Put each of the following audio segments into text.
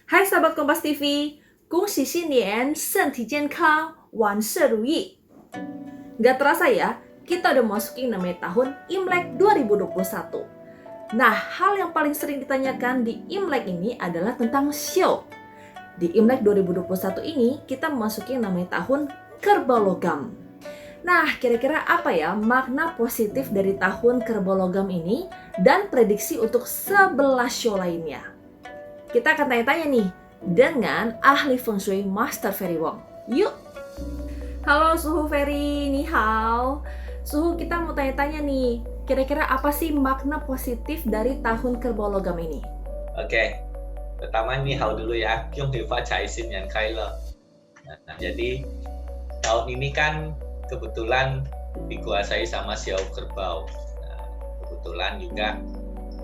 Hai sahabat Kompas TV, 恭喜新年身体健康，万事如意。Gak terasa ya, kita udah masukin namanya tahun Imlek 2021. Nah, hal yang paling sering ditanyakan di Imlek ini adalah tentang show. Di Imlek 2021 ini, kita memasuki namanya tahun Kerbau Logam. Nah, kira-kira apa ya makna positif dari tahun Kerbau Logam ini dan prediksi untuk 11 show lainnya? Kita akan tanya-tanya nih dengan ahli Feng Shui Master Ferry Wong. Yuk! Halo Suhu Ferry, ni hao. Suhu, kita mau tanya-tanya nih, kira-kira apa sih makna positif dari tahun Kerbau Logam ini? Oke, pertama ni hao dulu ya, Kyung Hee Fa Chai Sin Yan Kai Le. Nah, jadi tahun ini kan kebetulan dikuasai sama Xiao Kerbau. Nah, kebetulan juga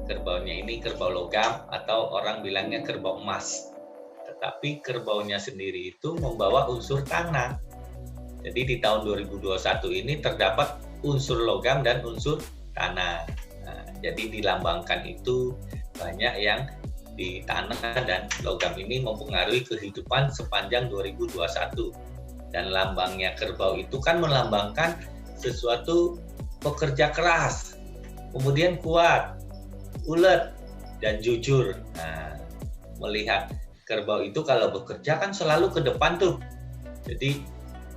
kerbaunya ini kerbau logam atau orang bilangnya kerbau emas. Tetapi kerbaunya sendiri itu membawa unsur tanah. Jadi di tahun 2021 ini terdapat unsur logam dan unsur tanah. Nah, jadi dilambangkan itu banyak yang di tanah dan logam ini mempengaruhi kehidupan sepanjang 2021. Dan lambangnya kerbau itu kan melambangkan sesuatu pekerja keras, kemudian kuat, ulet, dan jujur. Nah, melihat kerbau itu kalau bekerja kan selalu ke depan tuh. Jadi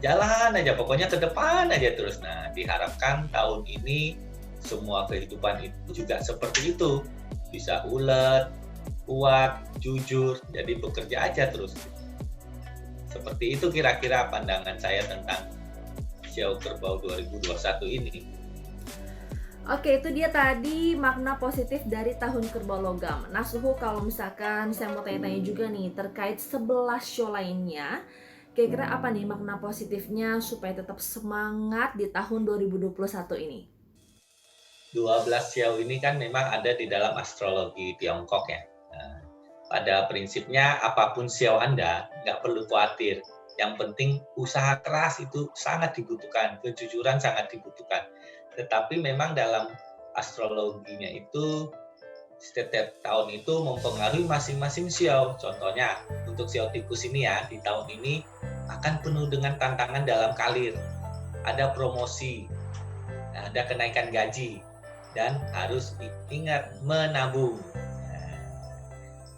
jalan aja, pokoknya ke depan aja terus. Nah, diharapkan tahun ini semua kehidupan itu juga seperti itu. Bisa ulet, kuat, jujur, jadi bekerja aja terus. Seperti itu kira-kira pandangan saya tentang Xiao Kerbau 2021 ini. Oke, itu dia tadi makna positif dari tahun Kerbau Logam. Nah, Suhu, kalau misalkan saya mau tanya-tanya juga nih terkait 11 show lainnya, kira-kira apa nih makna positifnya supaya tetap semangat di tahun 2021 ini? 12 Xiao ini kan memang ada di dalam astrologi Tiongkok ya. Nah, pada prinsipnya apapun Xiao Anda, nggak perlu khawatir. Yang penting usaha keras itu sangat dibutuhkan, kejujuran sangat dibutuhkan. Tetapi memang dalam astrologinya itu setiap tahun itu mempengaruhi masing-masing Xiao. Contohnya untuk Xiao tikus ini ya, di tahun ini akan penuh dengan tantangan dalam karir. Ada promosi, ada kenaikan gaji, dan harus ingat menabung. Nah,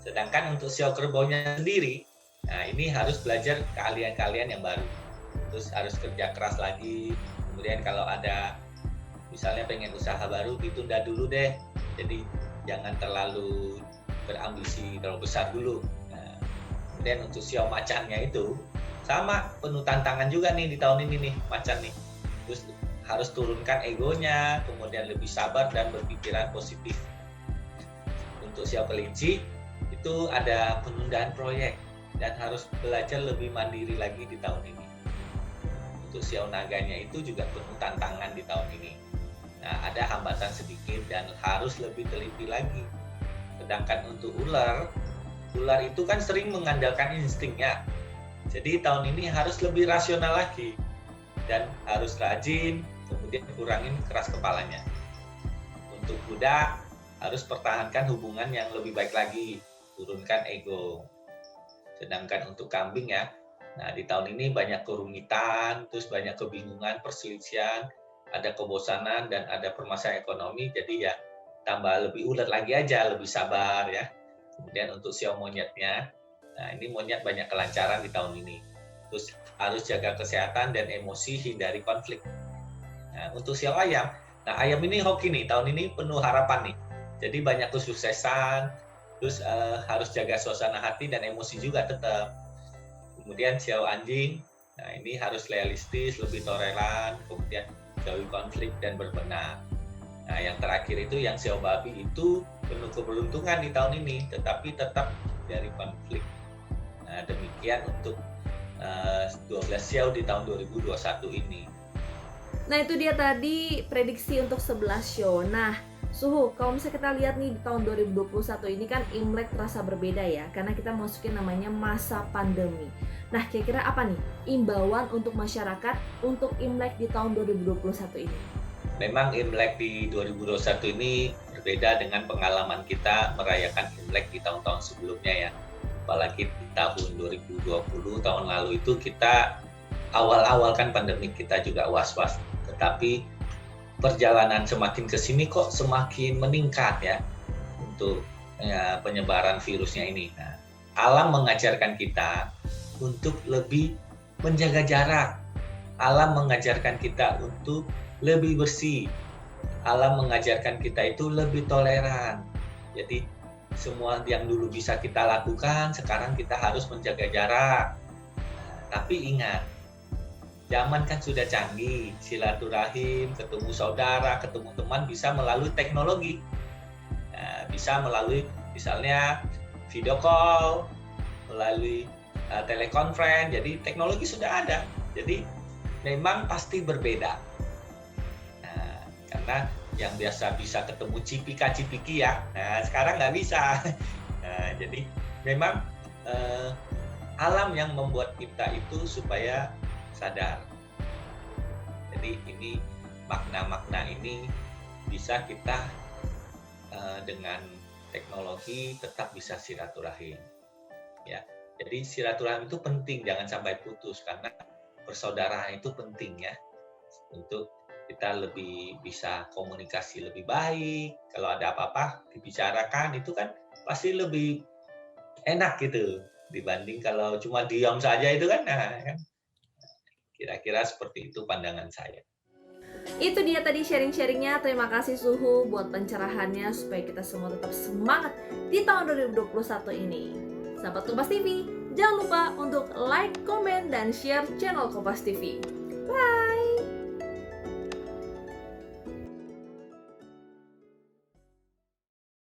sedangkan untuk Xiao Kerbaunya sendiri, nah ini harus belajar keahlian-keahlian yang baru. Terus harus kerja keras lagi. Kemudian kalau ada misalnya pengen usaha baru, ditunda dulu deh. Jadi jangan terlalu berambisi terlalu besar dulu. Nah, kemudian untuk Xiao macannya itu sama, penuh tantangan juga nih di tahun ini nih macan nih. Terus harus turunkan egonya, kemudian lebih sabar dan berpikiran positif. Untuk Xiao kelinci itu ada penundaan proyek dan harus belajar lebih mandiri lagi di tahun ini. Untuk Xiao naganya itu juga penuh tantangan di tahun ini. Nah, ada hambatan sedikit dan harus lebih teliti lagi. Sedangkan untuk ular itu kan sering mengandalkan instingnya. Jadi tahun ini harus lebih rasional lagi dan harus rajin, kemudian kurangin keras kepalanya. Untuk kuda harus pertahankan hubungan yang lebih baik lagi, turunkan ego. Sedangkan untuk kambing ya, nah di tahun ini banyak kerumitan, terus banyak kebingungan, perselisihan, ada kebosanan dan ada permasalahan ekonomi, jadi ya tambah lebih ulet lagi aja, lebih sabar ya. Kemudian untuk Xiao monyetnya, nah ini monyet banyak kelancaran di tahun ini. Terus harus jaga kesehatan dan emosi, hindari konflik. Nah, untuk Xiao ayam, nah ayam ini hoki nih, tahun ini penuh harapan nih. Jadi banyak kesuksesan, terus harus jaga suasana hati dan emosi juga tetap. Kemudian Xiao anjing, nah ini harus realistis, lebih toleran, kemudian jauhi konflik dan berbenah. Nah, yang terakhir itu yang Xiao babi itu penuh keberuntungan di tahun ini, tetapi tetap dari konflik. Nah, demikian untuk 12 Xiao di tahun 2021 ini. Nah, itu dia tadi prediksi untuk 11 show. Nah, Suhu, kalau misalnya kita lihat nih di tahun 2021 ini kan Imlek terasa berbeda ya, karena kita masukin namanya masa pandemi. Nah, kira-kira apa nih imbauan untuk masyarakat untuk Imlek di tahun 2021 ini? Memang Imlek di 2021 ini berbeda dengan pengalaman kita merayakan Imlek di tahun-tahun sebelumnya ya. apalagi di tahun 2020 tahun lalu itu kita awal-awal kan pandemi kita juga was-was, tetapi perjalanan semakin ke sini kok semakin meningkat ya untuk penyebaran virusnya ini. Nah, alam mengajarkan kita untuk lebih menjaga jarak. Alam mengajarkan kita untuk lebih bersih. Alam mengajarkan kita itu lebih toleran. Jadi semua yang dulu bisa kita lakukan, sekarang kita harus menjaga jarak. Nah, tapi ingat, zaman kan sudah canggih, silaturahim, ketemu saudara, ketemu teman bisa melalui teknologi. Nah, bisa melalui misalnya video call, melalui telekonferensi, jadi teknologi sudah ada. Jadi memang pasti berbeda. Nah, karena yang biasa bisa ketemu cipika-cipiki ya, nah sekarang nggak bisa. Nah, jadi memang alam yang membuat kita itu supaya sadar. Jadi ini makna-makna ini bisa kita dengan teknologi tetap bisa silaturahim. Ya, jadi silaturahim itu penting, jangan sampai putus karena persaudaraan itu penting ya untuk kita lebih bisa komunikasi lebih baik. Kalau ada apa-apa dibicarakan itu kan pasti lebih enak gitu dibanding kalau cuma diam saja itu kan. Nah, kan kira-kira seperti itu pandangan saya. Itu dia tadi sharing-sharingnya. Terima kasih Suhu buat pencerahannya supaya kita semua tetap semangat di tahun 2021 ini. Sahabat Kompas TV, jangan lupa untuk like, komen, dan share channel Kompas TV.